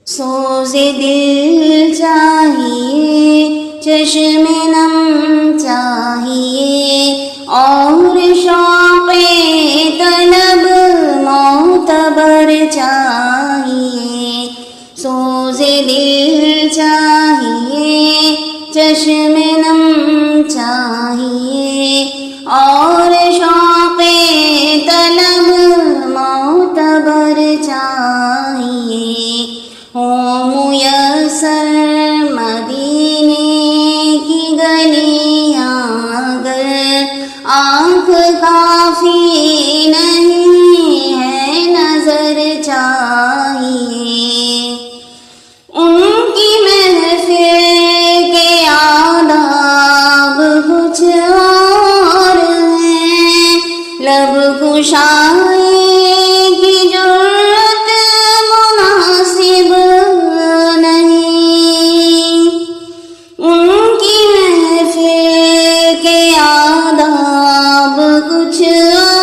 سوز دل چاہیے، چشم نم چاہیے، اور شوق طلب معتبر چاہیے۔ سوز دل چاہیے، چشم نم چاہیے، اور شوق طلب معتبر چاہیے۔ ہو میسر مدینے کی گلیاں اگر آنکھ کافی نہیں ہے نظر چاہیے۔ ان کی محفل کے آداب کچھ اور ہیں، لب کشائی کی جرت مناسب نہیں۔ ان کی محفل کے آداب کچھ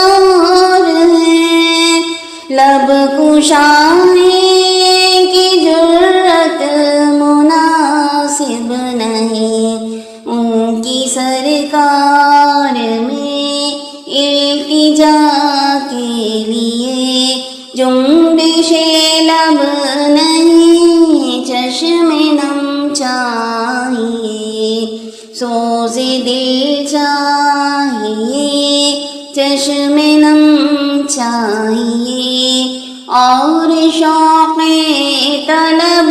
اور ہیں، لب کشائی کی جرت مناسب نہیں۔ ان کی سرکار میں التجا کے لیے جنبش لب نہیں، چشم نم چاہیے۔ سوز دل چاہیے، چشم نم چاہیے، اور شوق طلب